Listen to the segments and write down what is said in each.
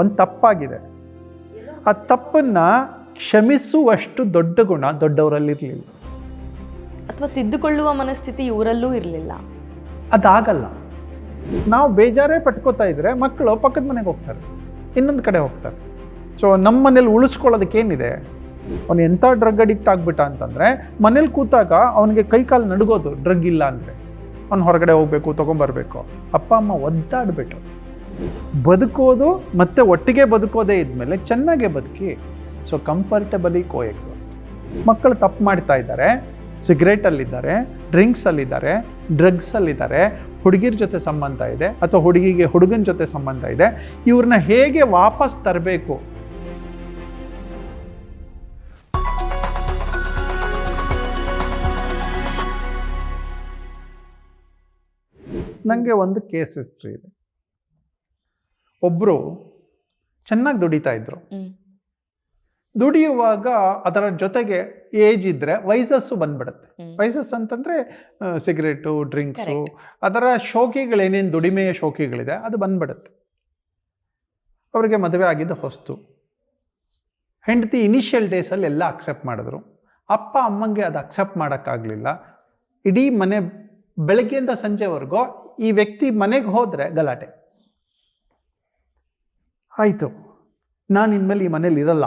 ಒಂದು ತಪ್ಪಾಗಿದೆ. ಆ ತಪ್ಪನ್ನು ಕ್ಷಮಿಸುವಷ್ಟು ದೊಡ್ಡ ಗುಣ ದೊಡ್ಡವರಲ್ಲಿರಲಿಲ್ಲ, ಅಥವಾ ತಿದ್ದುಕೊಳ್ಳುವ ಮನಸ್ಥಿತಿ ಇವರಲ್ಲೂ ಇರಲಿಲ್ಲ. ಅದಾಗಲ್ಲ. ನಾವು ಬೇಜಾರೇ ಪಟ್ಕೋತಾ ಇದ್ರೆ ಮಕ್ಕಳು ಪಕ್ಕದ ಮನೆಗೆ ಹೋಗ್ತಾರೆ, ಇನ್ನೊಂದು ಕಡೆ ಹೋಗ್ತಾರೆ. ಸೊ ನಮ್ಮ ಮನೇಲಿ ಉಳಿಸ್ಕೊಳ್ಳೋದಕ್ಕೇನಿದೆ? ಅವನು ಎಂಥ ಡ್ರಗ್ ಅಡಿಕ್ಟ್ ಆಗಿಬಿಟ್ಟ ಅಂತಂದರೆ ಮನೇಲಿ ಕೂತಾಗ ಅವನಿಗೆ ಕೈಕಾಲು ನಡುಗೋದು ಡ್ರಗ್ ಇಲ್ಲ ಅಂದರೆ. ಅವ್ನು ಹೊರಗಡೆ ಹೋಗಬೇಕು, ತೊಗೊಂಬರ್ಬೇಕು. ಅಪ್ಪ ಅಮ್ಮ ಒದ್ದಾಡ್ಬಿಟ್ರು. ಬದುಕೋದು ಮತ್ತು ಒಟ್ಟಿಗೆ ಬದುಕೋದೇ ಇದ್ಮೇಲೆ ಚೆನ್ನಾಗೇ ಬದುಕಿ. ಸೊ ಕಂಫರ್ಟಬಲಿ ಕೋ ಎಕ್ಸಿಸ್ಟ್. ಮಕ್ಕಳು ತಪ್ಪು ಮಾಡ್ತಾ ಇದ್ದಾರೆ, ಸಿಗರೇಟಲ್ಲಿದ್ದಾರೆ, ಡ್ರಿಂಕ್ಸಲ್ಲಿದ್ದಾರೆ, ಡ್ರಗ್ಸಲ್ಲಿದ್ದಾರೆ, ಹುಡುಗಿರ ಜೊತೆ ಸಂಬಂಧ ಇದೆ ಅಥವಾ ಹುಡುಗಿಗೆ ಹುಡುಗನ ಜೊತೆ ಸಂಬಂಧ ಇದೆ. ಇವ್ರನ್ನ ಹೇಗೆ ವಾಪಸ್ ತರಬೇಕು? ನನಗೆ ಒಂದು ಕೇಸ್ ಹಿಸ್ಟ್ರಿ ಇದೆ. ಒಬ್ಬರು ಚೆನ್ನಾಗಿ ದುಡಿತಾ ಇದ್ರು. ದುಡಿಯುವಾಗ ಅದರ ಜೊತೆಗೆ ಏಜ್ ಇದ್ದರೆ ವೈಸಸ್ಸು ಬಂದ್ಬಿಡುತ್ತೆ. ವೈಸಸ್ ಅಂತಂದರೆ ಸಿಗರೇಟು, ಡ್ರಿಂಕ್ಸು, ಅದರ ಶೋಕಿಗಳೇನೇನು ದುಡಿಮೆಯ ಶೋಕಿಗಳಿದೆ ಅದು ಬಂದ್ಬಿಡುತ್ತೆ. ಅವರಿಗೆ ಮದುವೆ ಆಗಿದ್ದು ಹೊಸ್ತು. ಹೆಂಡತಿ ಇನಿಷಿಯಲ್ ಡೇಸಲ್ಲಿ ಎಲ್ಲ ಅಕ್ಸೆಪ್ಟ್ ಮಾಡಿದ್ರು. ಅಪ್ಪ ಅಮ್ಮಂಗೆ ಅದು ಅಕ್ಸೆಪ್ಟ್ ಮಾಡೋಕ್ಕಾಗಲಿಲ್ಲ. ಇಡೀ ಮನೆ ಬೆಳಗ್ಗೆಯಿಂದ ಸಂಜೆವರೆಗೂ ಈ ವ್ಯಕ್ತಿ ಮನೆಗೆ ಹೋದರೆ ಗಲಾಟೆ ಆಯಿತು, ನಾನು ಇನ್ಮೇಲೆ ಈ ಮನೇಲಿ ಇರಲ್ಲ.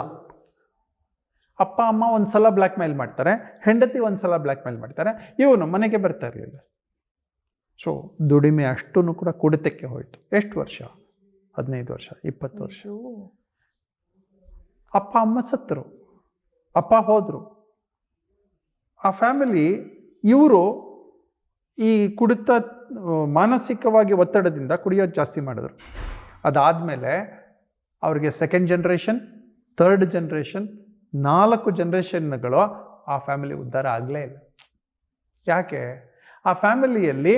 ಅಪ್ಪ ಅಮ್ಮ ಒಂದು ಸಲ ಬ್ಲ್ಯಾಕ್ ಮೇಲ್ ಮಾಡ್ತಾರೆ, ಹೆಂಡತಿ ಒಂದು ಸಲ ಬ್ಲ್ಯಾಕ್ ಮೇಲ್ ಮಾಡ್ತಾರೆ, ಇವನು ಮನೆಗೆ ಬರ್ತಾ ಇರಲಿಲ್ಲ. ಸೊ ದುಡಿಮೆ ಅಷ್ಟೂ ಕೂಡ ಕುಡಿತಕ್ಕೆ ಹೋಯಿತು. ಎಷ್ಟು ವರ್ಷ? 15 ವರ್ಷ, 20 ವರ್ಷ. ಅಪ್ಪ ಅಮ್ಮ ಸತ್ತರು, ಅಪ್ಪ ಹೋದರು. ಆ ಫ್ಯಾಮಿಲಿ ಇವರು ಈ ಕುಡಿತ ಮಾನಸಿಕವಾಗಿ ಒತ್ತಡದಿಂದ ಕುಡಿಯೋದು ಜಾಸ್ತಿ ಮಾಡಿದ್ರು. ಅದಾದಮೇಲೆ ಅವ್ರಿಗೆ ಸೆಕೆಂಡ್ ಜನ್ರೇಷನ್, ಥರ್ಡ್ ಜನ್ರೇಷನ್, 4 ಜನ್ರೇಷನ್ಗಳು ಆ ಫ್ಯಾಮಿಲಿ ಉದ್ಧಾರ ಆಗಲೇ ಇಲ್ಲ. ಯಾಕೆ? ಆ ಫ್ಯಾಮಿಲಿಯಲ್ಲಿ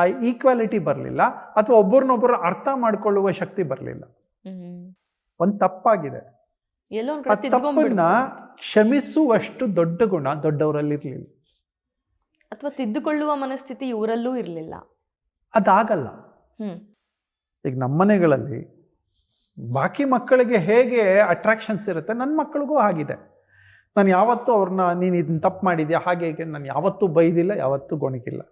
ಆ ಈಕ್ವಾಲಿಟಿ ಬರಲಿಲ್ಲ, ಅಥವಾ ಒಬ್ಬರನ್ನೊಬ್ಬರು ಅರ್ಥ ಮಾಡಿಕೊಳ್ಳುವ ಶಕ್ತಿ ಬರಲಿಲ್ಲ. ಒಂದು ತಪ್ಪಾಗಿದೆ. ಆ ತಪ್ಪನ್ನ ಕ್ಷಮಿಸುವಷ್ಟು ದೊಡ್ಡ ಗುಣ ದೊಡ್ಡವರಲ್ಲಿರಲಿಲ್ಲ, ಅಥವಾ ತಿದ್ದುಕೊಳ್ಳುವ ಮನಸ್ಥಿತಿ ಇವರಲ್ಲೂ ಇರಲಿಲ್ಲ. ಅದಾಗಲ್ಲ. ಈಗ ನಮ್ಮನೆಗಳಲ್ಲಿ ಬಾಕಿ ಮಕ್ಕಳಿಗೆ ಹೇಗೆ ಅಟ್ರಾಕ್ಷನ್ಸ್ ಇರುತ್ತೆ, ನನ್ನ ಮಕ್ಕಳಿಗೂ ಆಗಿದೆ. ನಾನು ಯಾವತ್ತೂ ಅವ್ರನ್ನ ನೀನು ಇದನ್ನ ತಪ್ಪು ಮಾಡಿದ್ಯಾ ಹಾಗೆ ಹೀಗೆ ನಾನು ಯಾವತ್ತೂ ಬೈದಿಲ್ಲ, ಯಾವತ್ತೂ ಗೊಣಗಿಲ್ಲ.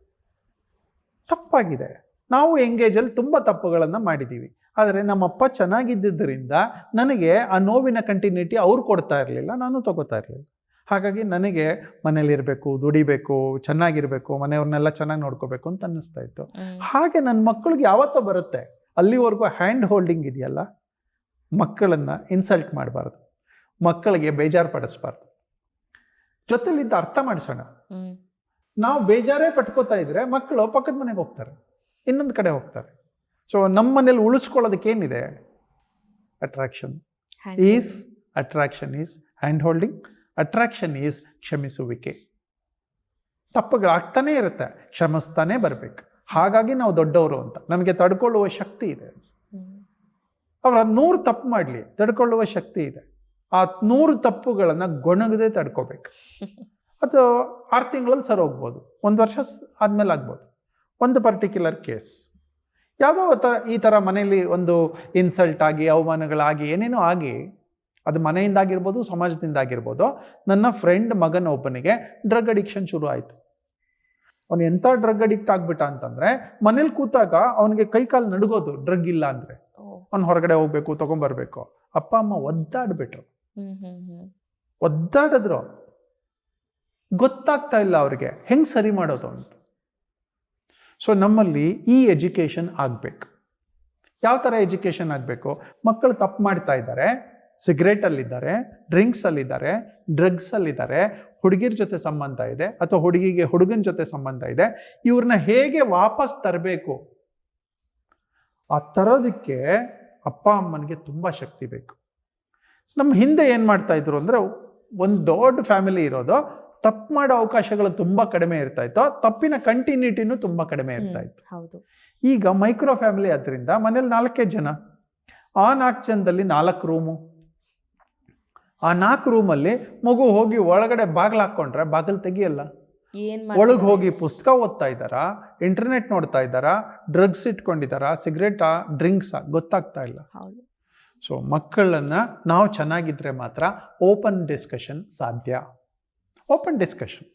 ತಪ್ಪಾಗಿದೆ. ನಾವು ಎಂಗೇಜಲ್ಲಿ ತುಂಬ ತಪ್ಪುಗಳನ್ನು ಮಾಡಿದ್ದೀವಿ. ಆದರೆ ನಮ್ಮಪ್ಪ ಚೆನ್ನಾಗಿದ್ದರಿಂದ ನನಗೆ ಆ ನೋವಿನ ಕಂಟಿನ್ಯೂಟಿ ಅವ್ರು ಕೊಡ್ತಾ ಇರಲಿಲ್ಲ, ನಾನು ತಗೋತಾ ಇರಲಿಲ್ಲ. ಹಾಗಾಗಿ ನನಗೆ ಮನೇಲಿರಬೇಕು, ದುಡಿಬೇಕು, ಚೆನ್ನಾಗಿರಬೇಕು, ಮನೆಯವ್ರನ್ನೆಲ್ಲ ಚೆನ್ನಾಗಿ ನೋಡ್ಕೋಬೇಕು ಅಂತ ಅನ್ನಿಸ್ತಾ ಇತ್ತು. ಹಾಗೆ ನನ್ನ ಮಕ್ಕಳಿಗೆ ಯಾವತ್ತೋ ಬರುತ್ತೆ. ಅಲ್ಲಿವರೆಗೂ ಹ್ಯಾಂಡ್ ಹೋಲ್ಡಿಂಗ್ ಇದೆಯಲ್ಲ, ಮಕ್ಕಳನ್ನು ಇನ್ಸಲ್ಟ್ ಮಾಡಬಾರ್ದು, ಮಕ್ಕಳಿಗೆ ಬೇಜಾರು ಪಡಿಸ್ಬಾರ್ದು, ಜೊತೆಲಿದ್ದ ಅರ್ಥ ಮಾಡಿಸೋಣ. ನಾವು ಬೇಜಾರೇ ಪಟ್ಕೋತಾ ಇದ್ರೆ ಮಕ್ಕಳು ಪಕ್ಕದ ಮನೆಗೆ ಹೋಗ್ತಾರೆ, ಇನ್ನೊಂದು ಕಡೆ ಹೋಗ್ತಾರೆ. ಸೊ ನಮ್ಮ ಮನೇಲಿ ಉಳಿಸ್ಕೊಳ್ಳೋದಕ್ಕೇನಿದೆ? Attraction is hand holding. Attraction is ಕ್ಷಮಿಸುವಿಕೆ. ತಪ್ಪುಗಳಾಗ್ತಾನೇ ಇರುತ್ತೆ, ಕ್ಷಮಿಸ್ತಾನೆ ಬರಬೇಕು. ಹಾಗಾಗಿ ನಾವು ದೊಡ್ಡವರು ಅಂತ ನಮಗೆ ತಡ್ಕೊಳ್ಳುವ ಶಕ್ತಿ ಇದೆ. ಅವರ 100 ತಪ್ಪು ಮಾಡಲಿ, ತಡ್ಕೊಳ್ಳುವ ಶಕ್ತಿ ಇದೆ. ಆ 100 ತಪ್ಪುಗಳನ್ನು ಗೊಣಗದೆ ತಡ್ಕೋಬೇಕು. ಅದು 6 ತಿಂಗಳಲ್ಲಿ ಸರಿ ಹೋಗ್ಬೋದು, 1 ವರ್ಷ ಆದಮೇಲೆ ಆಗ್ಬೋದು. ಒಂದು ಪರ್ಟಿಕ್ಯುಲರ್ ಕೇಸ್ ಯಾವುದೋ ಈ ಥರ ಮನೆಯಲ್ಲಿ ಒಂದು ಇನ್ಸಲ್ಟ್ ಆಗಿ, ಅವಮಾನಗಳಾಗಿ, ಏನೇನೋ ಆಗಿ, ಅದು ಮನೆಯಿಂದಾಗಿರ್ಬೋದು, ಸಮಾಜದಿಂದಾಗಿರ್ಬೋದು. ನನ್ನ ಫ್ರೆಂಡ್ ಮಗನ ಒಬ್ಬನಿಗೆ ಡ್ರಗ್ ಅಡಿಕ್ಷನ್ ಶುರು ಆಯಿತು. ಅವನು ಎಂಥ ಡ್ರಗ್ ಅಡಿಕ್ಟ್ ಆಗಿಬಿಟ್ಟ ಅಂತಂದರೆ ಮನೇಲಿ ಕೂತಾಗ ಅವನಿಗೆ ಕೈಕಾಲು ನಡುಗೋದು ಡ್ರಗ್ ಇಲ್ಲ ಅಂದರೆ. ಅವ್ನು ಹೊರಗಡೆ ಹೋಗಬೇಕು, ತೊಗೊಂಬರ್ಬೇಕು. ಅಪ್ಪ ಅಮ್ಮ ಒದ್ದಾಡ್ಬಿಟ್ರು, ಒದ್ದಾಡಿದ್ರು. ಗೊತ್ತಾಗ್ತಾ ಇಲ್ಲ ಅವ್ರಿಗೆ ಹೆಂಗೆ ಸರಿ ಮಾಡೋದು ಅಂತ. ಸೊ ನಮ್ಮಲ್ಲಿ ಈ ಎಜುಕೇಷನ್ ಆಗಬೇಕು. ಯಾವ ಥರ ಎಜುಕೇಷನ್ ಆಗಬೇಕು? ಮಕ್ಕಳು ತಪ್ಪು ಮಾಡ್ತಾ ಇದ್ದಾರೆ, ಸಿಗರೇಟಲ್ಲಿದ್ದಾರೆ, ಡ್ರಿಂಕ್ಸಲ್ಲಿದ್ದಾರೆ, ಡ್ರಗ್ಸಲ್ಲಿದ್ದಾರೆ, ಹುಡುಗಿರ ಜೊತೆ ಸಂಬಂಧ ಇದೆ ಅಥವಾ ಹುಡುಗಿಗೆ ಹುಡುಗನ ಜೊತೆ ಸಂಬಂಧ ಇದೆ. ಇವ್ರನ್ನ ಹೇಗೆ ವಾಪಸ್ ತರಬೇಕು? ಆ ತರೋದಕ್ಕೆ ಅಪ್ಪ ಅಮ್ಮನಿಗೆ ತುಂಬ ಶಕ್ತಿ ಬೇಕು. ನಮ್ಮ ಹಿಂದೆ ಏನು ಮಾಡ್ತಾ ಇದ್ರು ಅಂದರೆ, ಒಂದು ದೊಡ್ಡ ಫ್ಯಾಮಿಲಿ ಇರೋದು, ತಪ್ಪು ಮಾಡೋ ಅವಕಾಶಗಳು ತುಂಬ ಕಡಿಮೆ ಇರ್ತಾ ಇತ್ತು, ತಪ್ಪಿನ ಕಂಟಿನ್ಯೂಟಿನೂ ತುಂಬ ಕಡಿಮೆ ಇರ್ತಾ ಇತ್ತು. ಈಗ ಮೈಕ್ರೋ ಫ್ಯಾಮಿಲಿ ಆದ್ದರಿಂದ ಮನೇಲಿ 4 ಜನ, ಆ 4 ಜನದಲ್ಲಿ 4 ರೂಮು. ಆ 4 ರೂಮಲ್ಲಿ ಮಗು ಹೋಗಿ ಒಳಗಡೆ ಬಾಗಿಲು ಹಾಕ್ಕೊಂಡ್ರೆ ಬಾಗಿಲು ತೆಗಿಯಲ್ಲ. ಒಳಗೆ ಹೋಗಿ ಪುಸ್ತಕ ಓದ್ತಾ ಇದ್ದಾರಾ, ಇಂಟರ್ನೆಟ್ ನೋಡ್ತಾ ಇದ್ದಾರಾ, ಡ್ರಗ್ಸ್ ಇಟ್ಕೊಂಡಿದ್ದಾರಾ, ಸಿಗರೇಟಾ, ಡ್ರಿಂಕ್ಸಾ, ಗೊತ್ತಾಗ್ತಾ ಇಲ್ಲ. ಸೊ ಮಕ್ಕಳನ್ನು ನಾವು ಚೆನ್ನಾಗಿದ್ದರೆ ಮಾತ್ರ ಓಪನ್ ಡಿಸ್ಕಷನ್ ಸಾಧ್ಯ. ಓಪನ್ ಡಿಸ್ಕಷನ್,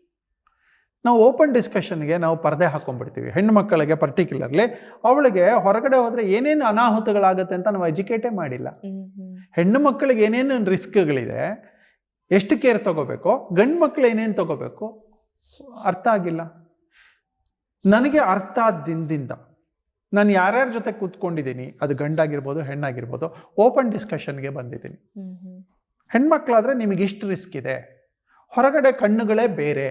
ನಾವು ಓಪನ್ ಡಿಸ್ಕಷನ್ಗೆ ನಾವು ಪರದೆ ಹಾಕ್ಕೊಂಡ್ಬಿಡ್ತೀವಿ. ಹೆಣ್ಣು ಮಕ್ಕಳಿಗೆ ಪರ್ಟಿಕ್ಯುಲರ್ಲಿ ಅವಳಿಗೆ ಹೊರಗಡೆ ಹೋದರೆ ಏನೇನು ಅನಾಹುತಗಳಾಗುತ್ತೆ ಅಂತ ನಾವು ಎಜುಕೇಟೇ ಮಾಡಿಲ್ಲ. ಹೆಣ್ಣು ಮಕ್ಕಳಿಗೆ ಏನೇನು ರಿಸ್ಕ್ಗಳಿದೆ, ಎಷ್ಟು ಕೇರ್ ತಗೋಬೇಕು, ಗಂಡು ಮಕ್ಕಳು ಏನೇನು ತಗೋಬೇಕು ಅರ್ಥ ಆಗಿಲ್ಲ. ನನಗೆ ಅರ್ಥ ಆದ ದಿನದಿಂದ ನಾನು ಯಾರ್ಯಾರ ಜೊತೆ ಕೂತ್ಕೊಂಡಿದ್ದೀನಿ, ಅದು ಗಂಡಾಗಿರ್ಬೋದು ಹೆಣ್ಣಾಗಿರ್ಬೋದು, ಓಪನ್ ಡಿಸ್ಕಷನ್ಗೆ ಬಂದಿದ್ದೀನಿ. ಹೆಣ್ಮಕ್ಳಾದರೆ ನಿಮಗೆ ಇಷ್ಟು ರಿಸ್ಕ್ ಇದೆ, ಹೊರಗಡೆ ಕಣ್ಣುಗಳೇ ಬೇರೆ,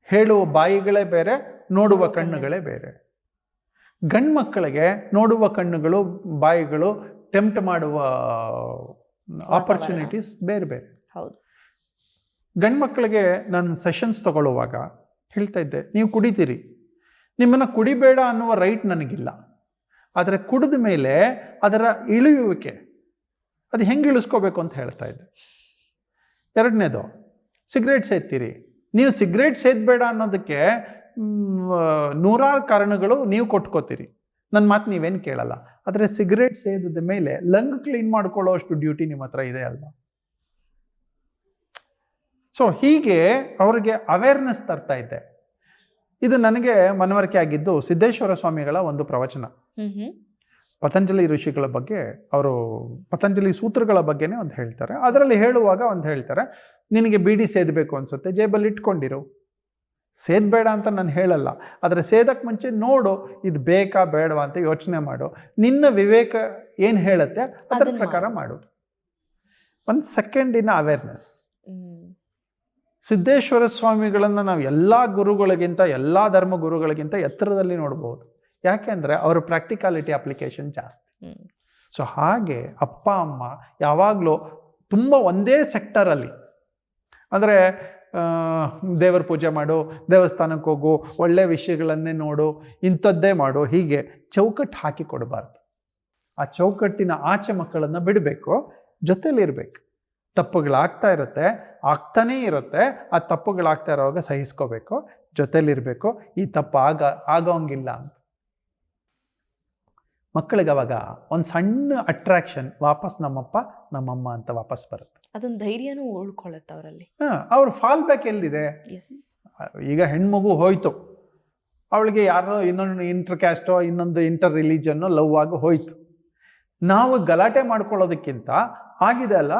ಹೇಳುವ ಬಾಯಿಗಳೇ ಬೇರೆ, ನೋಡುವ ಕಣ್ಣುಗಳೇ ಬೇರೆ. ಗಂಡು ಮಕ್ಕಳಿಗೆ ನೋಡುವ ಕಣ್ಣುಗಳು, ಬಾಯಿಗಳು, ಟೆಂಪ್ಟ್ ಮಾಡುವ ಆಪರ್ಚುನಿಟೀಸ್ ಬೇರೆ ಬೇರೆ. ಹೌದು. ಗಂಡು ಮಕ್ಕಳಿಗೆ ನಾನು ಸೆಷನ್ಸ್ ತಗೊಳ್ಳುವಾಗ ಹೇಳ್ತಾ ಇದ್ದೆ, ನೀವು ಕುಡಿತೀರಿ, ನಿಮ್ಮನ್ನು ಕುಡಿಬೇಡ ಅನ್ನುವ ರೈಟ್ ನನಗಿಲ್ಲ, ಆದರೆ ಕುಡಿದ ಮೇಲೆ ಅದರ ಇಳಿಯುವಿಕೆ ಅದು ಹೆಂಗೆ ಇಳಿಸ್ಕೋಬೇಕು ಅಂತ ಹೇಳ್ತಾ ಇದ್ದೆ. ಎರಡನೇದು, ಸಿಗರೇಟ್ ಸೇದ್ತೀರಿ, ನೀವು ಸಿಗರೇಟ್ ಸೇದಬೇಡ ಅನ್ನೋದಕ್ಕೆ ನೂರಾರು ಕಾರಣಗಳು ನೀವು ಕೊಟ್ಕೋತೀರಿ, ನನ್ನ ಮಾತು ನೀವೇನು ಕೇಳಲ್ಲ. ಆದರೆ ಸಿಗರೇಟ್ ಸೇದಿದ ಮೇಲೆ ಲಂಗ್ ಕ್ಲೀನ್ ಮಾಡ್ಕೊಳ್ಳೋ ಅಷ್ಟು ಡ್ಯೂಟಿ ನಿಮ್ಮ ಹತ್ರ ಇದೆ ಅಲ್ವಾ? ಸೊ ಹೀಗೆ ಅವರಿಗೆ ಅವೇರ್ನೆಸ್ ತರ್ತಾ ಇದ್ದೆ. ಇದು ನನಗೆ ಮನವರಿಕೆ ಆಗಿದ್ದು ಸಿದ್ದೇಶ್ವರ ಸ್ವಾಮಿಗಳ ಒಂದು ಪ್ರವಚನ. ಪತಂಜಲಿ ಋಷಿಗಳ ಬಗ್ಗೆ, ಅವರು ಪತಂಜಲಿ ಸೂತ್ರಗಳ ಬಗ್ಗೆನೇ ಒಂದು ಹೇಳ್ತಾರೆ. ಅದರಲ್ಲಿ ಹೇಳುವಾಗ ಒಂದು ಹೇಳ್ತಾರೆ, ನಿನಗೆ ಬೀಡಿ ಸೇದಬೇಕು ಅನಿಸುತ್ತೆ, ಜೇಬಲ್ಲಿ ಇಟ್ಕೊಂಡಿರು, ಸೇದಬೇಡ ಅಂತ ನಾನು ಹೇಳಲ್ಲ, ಆದರೆ ಸೇದಕ್ಕೆ ಮುಂಚೆ ನೋಡು, ಇದು ಬೇಕಾ ಬೇಡವಾ ಅಂತ ಯೋಚನೆ ಮಾಡು, ನಿನ್ನ ವಿವೇಕ ಏನು ಹೇಳುತ್ತೆ ಅದರ ಪ್ರಕಾರ ಮಾಡು. ಒಂದು ಸೆಕೆಂಡಿನ ಅವೇರ್ನೆಸ್. ಸಿದ್ದೇಶ್ವರ ಸ್ವಾಮಿಗಳನ್ನು ನಾವು ಎಲ್ಲ ಗುರುಗಳಿಗಿಂತ, ಎಲ್ಲ ಧರ್ಮ ಗುರುಗಳಿಗಿಂತ ಎತ್ತರದಲ್ಲಿ ನೋಡ್ಬೋದು. ಯಾಕೆಂದರೆ ಅವರು ಪ್ರಾಕ್ಟಿಕಾಲಿಟಿ ಅಪ್ಲಿಕೇಶನ್ ಜಾಸ್ತಿ. ಸೊ ಹಾಗೆ ಅಪ್ಪ ಅಮ್ಮ ಯಾವಾಗಲೂ ತುಂಬ ಒಂದೇ ಸೆಕ್ಟರಲ್ಲಿ, ಅಂದರೆ ದೇವರ ಪೂಜೆ ಮಾಡು, ದೇವಸ್ಥಾನಕ್ಕೆ ಹೋಗು, ಒಳ್ಳೆಯ ವಿಷಯಗಳನ್ನೇ ನೋಡು, ಇಂಥದ್ದೇ ಮಾಡು, ಹೀಗೆ ಚೌಕಟ್ಟು ಹಾಕಿ ಕೊಡಬಾರ್ದು. ಆ ಚೌಕಟ್ಟಿನ ಆಚೆ ಮಕ್ಕಳನ್ನು ಬಿಡಬೇಕು, ಜೊತೆಲಿರಬೇಕು. ತಪ್ಪುಗಳಾಗ್ತಾ ಇರುತ್ತೆ, ಆಗ್ತಾನೇ ಇರುತ್ತೆ, ಆ ತಪ್ಪುಗಳಾಗ್ತಾ ಇರೋವಾಗ ಸಹಿಸ್ಕೋಬೇಕು, ಜೊತೆಲಿರಬೇಕು, ಈ ತಪ್ಪು ಆಗೋಂಗಿಲ್ಲ ಅಂತ. ಮಕ್ಕಳಿಗೆ ಅವಾಗ ಒಂದು ಸಣ್ಣ ಅಟ್ರಾಕ್ಷನ್, ವಾಪಸ್ ನಮ್ಮಪ್ಪ ನಮ್ಮಮ್ಮ ಅಂತ ವಾಪಸ್ ಬರುತ್ತೆ. ಅದೊಂದು ಧೈರ್ಯನೂ ಉಳ್ಕೊಳ್ಳುತ್ತೆ ಅವರಲ್ಲಿ. ಅವ್ರ ಫಾಲ್ ಬ್ಯಾಕ್ ಎಲ್ಲಿದೆ? ಈಗ ಹೆಣ್ಮಗು ಹೋಯ್ತು, ಅವಳಿಗೆ ಯಾರೋ ಇನ್ನೊಂದು ಇಂಟರ್ ಕ್ಯಾಸ್ಟೋ ಇನ್ನೊಂದು ಇಂಟರ್ ರಿಲಿಜನ್ನೋ ಲವ್ ಆಗಿ ಹೋಯ್ತು. ನಾವು ಗಲಾಟೆ ಮಾಡ್ಕೊಳ್ಳೋದಕ್ಕಿಂತ ಆಗಿದೆ ಅಲ್ಲ,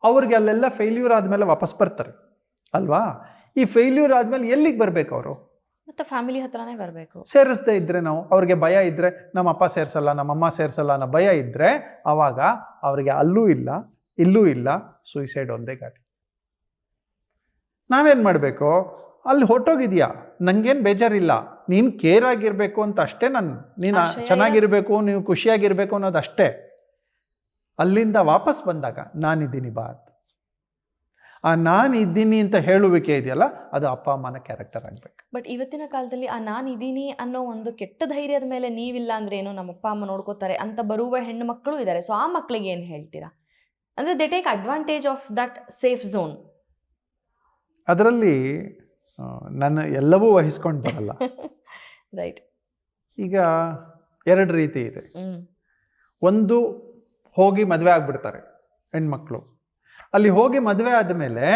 ಅವ್ರಿಗೆ ಅಲ್ಲೆಲ್ಲ ಫೇಲ್ಯೂರ್ ಆದಮೇಲೆ ವಾಪಸ್ ಬರ್ತಾರೆ ಅಲ್ವಾ? ಈ ಫೇಲ್ಯೂರ್ ಆದಮೇಲೆ ಎಲ್ಲಿಗೆ ಬರಬೇಕು ಅವರು? ಮತ್ತು ಫ್ಯಾಮಿಲಿ ಹತ್ರನೇ ಬರಬೇಕು. ಸೇರಿಸದೇ ಇದ್ದರೆ, ನಾವು ಅವ್ರಿಗೆ ಭಯ ಇದ್ದರೆ, ನಮ್ಮ ಅಪ್ಪ ಸೇರಿಸಲ್ಲ, ನಮ್ಮಮ್ಮ ಸೇರಿಸಲ್ಲ ಅನ್ನೋ ಭಯ ಇದ್ದರೆ, ಆವಾಗ ಅವರಿಗೆ ಅಲ್ಲೂ ಇಲ್ಲ ಇಲ್ಲೂ ಇಲ್ಲ, ಸೂಯಿಸೈಡ್ ಒಂದೇ ಗಾಡಿ. ನಾವೇನು ಮಾಡಬೇಕು? ಅಲ್ಲಿ ಹೊಟ್ಟೋಗಿದೆಯಾ, ನನಗೇನು ಬೇಜಾರಿಲ್ಲ, ನೀನು ಕೇರ್ ಆಗಿರಬೇಕು ಅಂತ ಅಷ್ಟೇ, ನೀನು ಚೆನ್ನಾಗಿರಬೇಕು, ನೀವು ಖುಷಿಯಾಗಿರಬೇಕು ಅನ್ನೋದು ಅಷ್ಟೇ. ಅಲ್ಲಿಂದ ವಾಪಸ್ ಬಂದಾಗ ನಾನಿದ್ದೀನಿ ಬಾ, ಆ ನಾನಿದ್ದೀನಿ ಅಂತ ಹೇಳುವಿಕೆ ಇದೆಯಲ್ಲ, ಅದು ಅಪ್ಪ ಅಮ್ಮನ ಕ್ಯಾರೆಕ್ಟರ್ ಆಗಬೇಕು. ಬಟ್ ಇವತ್ತಿನ ಕಾಲದಲ್ಲಿ ಆ ನಾನಿದ್ದೀನಿ ಅನ್ನೋ ಒಂದು ಕೆಟ್ಟ ಧೈರ್ಯದ ಮೇಲೆ ನೀವಿಲ್ಲ ಅಂದ್ರೆ ಏನೋ ನಮ್ಮ ಅಪ್ಪ ಅಮ್ಮ ನೋಡ್ಕೋತಾರೆ ಅಂತ ಬರುವ ಹೆಣ್ಣು ಮಕ್ಕಳು ಇದ್ದಾರೆ. ಸೊ ಆ ಮಕ್ಕಳಿಗೆ ಏನು ಹೇಳ್ತೀರಾ? ಅಂದರೆ they take advantage of that safe zone. ಅದರಲ್ಲಿ ನಾನು ಎಲ್ಲವೂ ವಹಿಸ್ಕೊಂಡು ಬರಲ್ಲ. ರೈಟ್. ಈಗ ಎರಡು ರೀತಿ ಇದೆ. ಒಂದು, ಹೋಗಿ ಮದುವೆ ಆಗ್ಬಿಡ್ತಾರೆ ಹೆಣ್ಮಕ್ಳು. ಅಲ್ಲಿ ಹೋಗಿ ಮದುವೆ ಆದಮೇಲೆ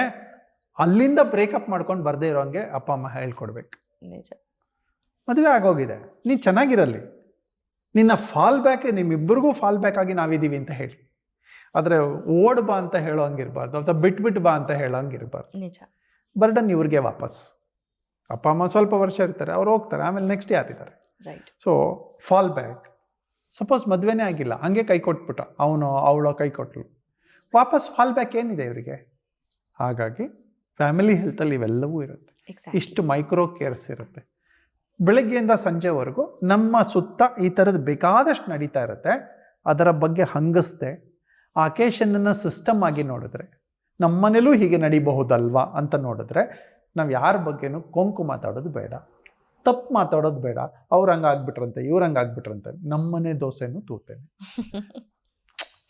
ಅಲ್ಲಿಂದ ಬ್ರೇಕಪ್ ಮಾಡ್ಕೊಂಡು ಬರದೇ ಇರೋಂಗೆ ಅಪ್ಪ ಅಮ್ಮ ಹೇಳ್ಕೊಡ್ಬೇಕು. ನಿಜ. ಮದುವೆ ಆಗೋಗಿದೆ, ನೀನು ಚೆನ್ನಾಗಿರಲಿ, ನಿನ್ನ ಫಾಲ್ ಬ್ಯಾಕ್, ನಿಮ್ಮಿಬ್ಬರಿಗೂ ಫಾಲ್ ಬ್ಯಾಕ್ ಆಗಿ ನಾವಿದ್ದೀವಿ ಅಂತ ಹೇಳಿ. ಆದರೆ ಓಡ್ ಬಾ ಅಂತ ಹೇಳೋಂಗಿರ್ಬಾರ್ದು, ಅಥವಾ ಬಿಟ್ಬಿಟ್ಟು ಬಾ ಅಂತ ಹೇಳೋಂಗಿರ್ಬಾರ್ದು. ನಿಜ. ಬರ್ಡನ್ ಇವ್ರಿಗೆ ವಾಪಸ್. ಅಪ್ಪ ಅಮ್ಮ ಸ್ವಲ್ಪ ವರ್ಷ ಇರ್ತಾರೆ, ಅವ್ರು ಹೋಗ್ತಾರೆ, ಆಮೇಲೆ ನೆಕ್ಸ್ಟ್ ಯಾರಿದ್ದಾರೆ. Right. So fall back. Suppose ಮದುವೆನೇ ಆಗಿಲ್ಲ, ಹಂಗೆ ಕೈ ಕೊಟ್ಬಿಟ್ಟ, ಅವಳೋ ಕೈ ಕೊಟ್ಟಳು, ವಾಪಸ್ ಫಾಲ್ ಬ್ಯಾಕ್ ಏನಿದೆ ಇವರಿಗೆ? ಹಾಗಾಗಿ ಫ್ಯಾಮಿಲಿ ಹೆಲ್ತಲ್ಲಿ ಇವೆಲ್ಲವೂ ಇರುತ್ತೆ. ಇಷ್ಟು ಮೈಕ್ರೋ ಕೇರ್ಸ್ ಇರುತ್ತೆ. ಬೆಳಗ್ಗೆಯಿಂದ ಸಂಜೆವರೆಗೂ ನಮ್ಮ ಸುತ್ತ ಈ ಥರದ್ದು ಬೇಕಾದಷ್ಟು ನಡೀತಾ ಇರುತ್ತೆ. ಅದರ ಬಗ್ಗೆ ಹಂಗಿಸ್ದೆ ಆ ಅಕೇಶನನ್ನು ಸಿಸ್ಟಮ್ ಆಗಿ ನೋಡಿದ್ರೆ, ನಮ್ಮನೇಲೂ ಹೀಗೆ ನಡಿಬಹುದಲ್ವಾ ಅಂತ ನೋಡಿದ್ರೆ, ನಾವು ಯಾರ ಬಗ್ಗೆನೂ ಕೊಂಕು ಮಾತಾಡೋದು ಬೇಡ, ತಪ್ಪು ಮಾತಾಡೋದು ಬೇಡ. ಅವ್ರು ಹಂಗೆ ಆಗ್ಬಿಟ್ರಂತೆ, ಇವ್ರು ಹಂಗೆ ಆಗ್ಬಿಟ್ರಂತೆ, ನಮ್ಮನೆ ದೋಸೆನೂ ತೂತೇನೆ.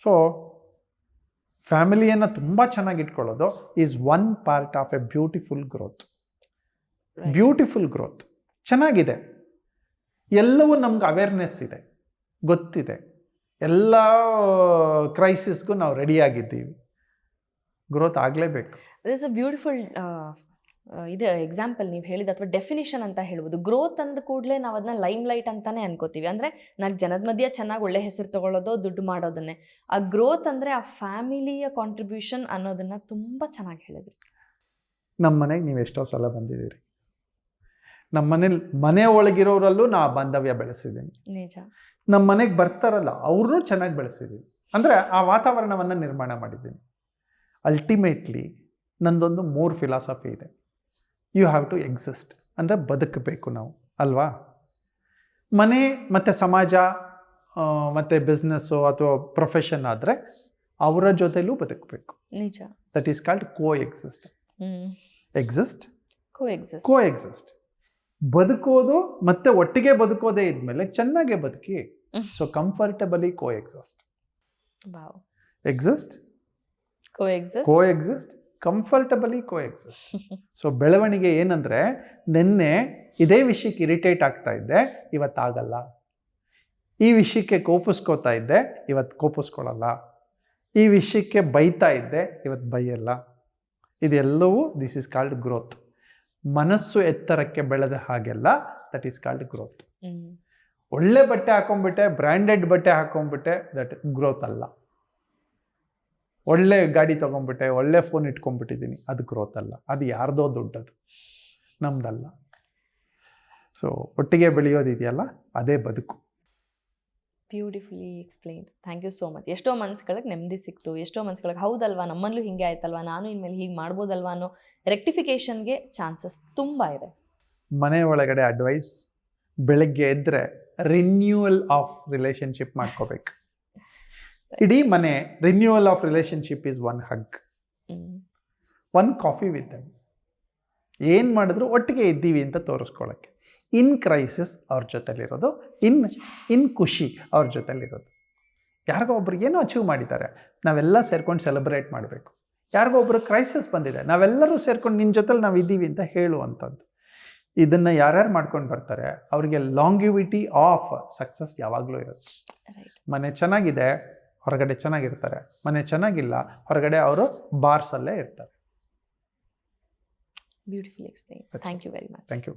ಸೊ ಫ್ಯಾಮಿಲಿಯನ್ನು ತುಂಬ ಚೆನ್ನಾಗಿ ಇಟ್ಕೊಳ್ಳೋದು is one part of A beautiful growth. Beautiful growth ಚೆನ್ನಾಗಿದೆ. ಎಲ್ಲವೂ ನಮ್ಗೆ ಅವೇರ್ನೆಸ್ ಇದೆ, ಗೊತ್ತಿದೆ, ಎಲ್ಲ ಕ್ರೈಸಿಸ್ಗೂ ನಾವು ರೆಡಿಯಾಗಿದ್ದೀವಿ. ಗ್ರೋತ್ ಆಗಲೇಬೇಕು. ದಿಸ್ ಅ ಬ್ಯೂಟಿಫುಲ್ ಇದು ಎಕ್ಸಾಂಪಲ್ ನೀವು ಹೇಳಿದ ಅಥವಾ ಡೆಫಿನಿಷನ್ ಅಂತ ಹೇಳ್ಬೋದು. ಗ್ರೋತ್ ಅಂದ ಕೂಡಲೇ ನಾವು ಅದನ್ನ ಲೈಮ್ ಲೈಟ್ ಅಂತಾನೆ ಅನ್ಕೋತೀವಿ. ಅಂದರೆ ನಾಲ್ಕು ಜನದ ಮಧ್ಯೆ ಚೆನ್ನಾಗಿ ಒಳ್ಳೆ ಹೆಸರು ತಗೊಳ್ಳೋದು, ದುಡ್ಡು ಮಾಡೋದನ್ನೇ. ಆ ಗ್ರೋತ್ ಅಂದರೆ ಆ ಫ್ಯಾಮಿಲಿಯ ಕಾಂಟ್ರಿಬ್ಯೂಷನ್ ಅನ್ನೋದನ್ನ ತುಂಬ ಚೆನ್ನಾಗಿ ಹೇಳಿದ್ರಿ. ನಮ್ಮ ಮನೆಗೆ ನೀವು ಎಷ್ಟೋ ಸಲ ಬಂದಿದ್ದೀರಿ. ನಮ್ಮ ಮನೆ ಒಳಗಿರೋರಲ್ಲೂ ನಾ ಬಾಂಧವ್ಯ ಬೆಳೆಸಿದ್ದೀನಿ. ನಿಜ. ನಮ್ಮ ಮನೆಗೆ ಬರ್ತಾರಲ್ಲ ಅವ್ರನ್ನೂ ಚೆನ್ನಾಗಿ ಬೆಳೆಸಿದ್ದೀನಿ. ಅಂದರೆ ಆ ವಾತಾವರಣವನ್ನು ನಿರ್ಮಾಣ ಮಾಡಿದ್ದೀನಿ. ಅಲ್ಟಿಮೇಟ್ಲಿ ನಂದೊಂದು 3 ಫಿಲಾಸಫಿ ಇದೆ. ಯು ಹ್ಯಾವ್ ಟು ಎಕ್ಸಿಸ್ಟ್, ಅಂದರೆ ಬದುಕಬೇಕು ನಾವು, ಅಲ್ವಾ? ಮನೆ ಮತ್ತು ಸಮಾಜ ಮತ್ತು ಬಿಸ್ನೆಸ್ಸು ಅಥವಾ ಪ್ರೊಫೆಷನ್ ಆದರೆ ಅವರ ಜೊತೆಲೂ ಬದುಕಬೇಕು. ನಿಜ. That is called coexist. Exist, coexist. ಬದುಕೋದು ಮತ್ತು ಒಟ್ಟಿಗೆ ಬದುಕೋದೇ ಇದ್ಮೇಲೆ ಚೆನ್ನಾಗೇ ಬದುಕಿ. So comfortably coexist. Exist, coexist, comfortably coexist. So ಬೆಳವಣಿಗೆ ಏನಂದರೆ, ನಿನ್ನೆ ಇದೇ ವಿಷಯಕ್ಕೆ ಇರಿಟೇಟ್ ಆಗ್ತಾ ಇದ್ದೆ, ಇವತ್ತಾಗಲ್ಲ. ಈ ವಿಷಯಕ್ಕೆ ಕೋಪಿಸ್ಕೋತಾ ಇದ್ದೆ, ಇವತ್ತು ಕೋಪಿಸ್ಕೊಳ್ಳಲ್ಲ. ಈ ವಿಷಯಕ್ಕೆ ಬೈತಾ ಇದ್ದೆ, ಇವತ್ತು ಬೈಯಲ್ಲ. ಇದೆಲ್ಲವೂ ದಿಸ್ ಈಸ್ ಕಾಲ್ಡ್ ಗ್ರೋತ್. ಮನಸ್ಸು ಎತ್ತರಕ್ಕೆ ಬೆಳೆದ ಹಾಗೆಲ್ಲ ದಟ್ ಈಸ್ ಕಾಲ್ಡ್ ಗ್ರೋತ್. ಒಳ್ಳೆ ಬಟ್ಟೆ ಹಾಕೊಂಡ್ಬಿಟ್ಟೆ, ಬ್ರ್ಯಾಂಡೆಡ್ ಬಟ್ಟೆ ಹಾಕೊಂಡ್ಬಿಟ್ಟೆ, ದಟ್ ಗ್ರೋತ್ ಅಲ್ಲ. ಒಳ್ಳೆ ಗಾಡಿ ತೊಗೊಂಡ್ಬಿಟ್ಟೆ, ಒಳ್ಳೆ ಫೋನ್ ಇಟ್ಕೊಂಡ್ಬಿಟ್ಟಿದ್ದೀನಿ, ಅದು ಗ್ರೋತ್ ಅಲ್ಲ. ಅದು ಯಾರ್ದೋ ದುಡ್ಡದು, ನಮ್ದಲ್ಲ. ಸೊ ಒಟ್ಟಿಗೆ ಬೆಳೆಯೋದಿದೆಯಲ್ಲ, ಅದೇ ಬದುಕು. Beautifully explained. Thank you so much. ಎಷ್ಟೋ ಮನ್ಸುಗಳಿಗೆ ನೆಮ್ಮದಿ ಸಿಕ್ತು. ಎಷ್ಟೋ ಮನ್ಸುಗಳಿಗೆ ಹೌದಲ್ವಾ, ನಮ್ಮಲ್ಲೂ ಹಿಂಗೆ ಆಯ್ತಲ್ವಾ, ನಾನು ಇನ್ಮೇಲೆ ಹೀಗೆ ಮಾಡ್ಬೋದಲ್ವಾ ಅನ್ನೋ ರೆಕ್ಟಿಫಿಕೇಷನ್ಗೆ ಚಾನ್ಸಸ್ ತುಂಬ ಇದೆ. ಮನೆ ಒಳಗಡೆ ಅಡ್ವೈಸ್, ಬೆಳಗ್ಗೆ ಎದ್ದರೆ ರಿನ್ಯೂವಲ್ ಆಫ್ ರಿಲೇಷನ್ಶಿಪ್ ಮಾಡ್ಕೋಬೇಕು. ಇಡೀ ಮನೆ renewal of relationship is 1 hug, 1 coffee with them. ಏನು ಮಾಡಿದ್ರು ಒಟ್ಟಿಗೆ ಇದ್ದೀವಿ ಅಂತ ತೋರಿಸ್ಕೊಳ್ಳೋಕ್ಕೆ. ಇನ್ ಕ್ರೈಸಿಸ್ ಅವ್ರ ಜೊತೆಲಿರೋದು, ಇನ್ ಖುಷಿ ಅವ್ರ ಜೊತೆಲಿರೋದು. ಯಾರಿಗೋ ಒಬ್ರಿಗೆ ಏನೋ ಅಚೀವ್ ಮಾಡಿದ್ದಾರೆ, ನಾವೆಲ್ಲ ಸೇರ್ಕೊಂಡು ಸೆಲೆಬ್ರೇಟ್ ಮಾಡಬೇಕು. ಯಾರಿಗೋ ಒಬ್ರು ಕ್ರೈಸಿಸ್ ಬಂದಿದೆ, ನಾವೆಲ್ಲರೂ ಸೇರ್ಕೊಂಡು ನಿನ್ನ ಜೊತೆಲಿ ನಾವು ಇದ್ದೀವಿ ಅಂತ ಹೇಳುವಂಥದ್ದು. ಇದನ್ನು ಯಾರ್ಯಾರು ಮಾಡ್ಕೊಂಡು ಬರ್ತಾರೆ ಅವರಿಗೆ ಲಾಂಗಿವಿಟಿ ಆಫ್ ಸಕ್ಸಸ್ ಯಾವಾಗಲೂ ಇರುತ್ತೆ. ಮನೆ ಚೆನ್ನಾಗಿದೆ, ಹೊರಗಡೆ ಚೆನ್ನಾಗಿರ್ತಾರೆ. ಮನೆ ಚೆನ್ನಾಗಿಲ್ಲ, ಹೊರಗಡೆ ಅವರು ಬಾರ್ಸಲ್ಲೇ ಇರ್ತಾರೆ. Beautiful explain. Thank you very much. Thank you.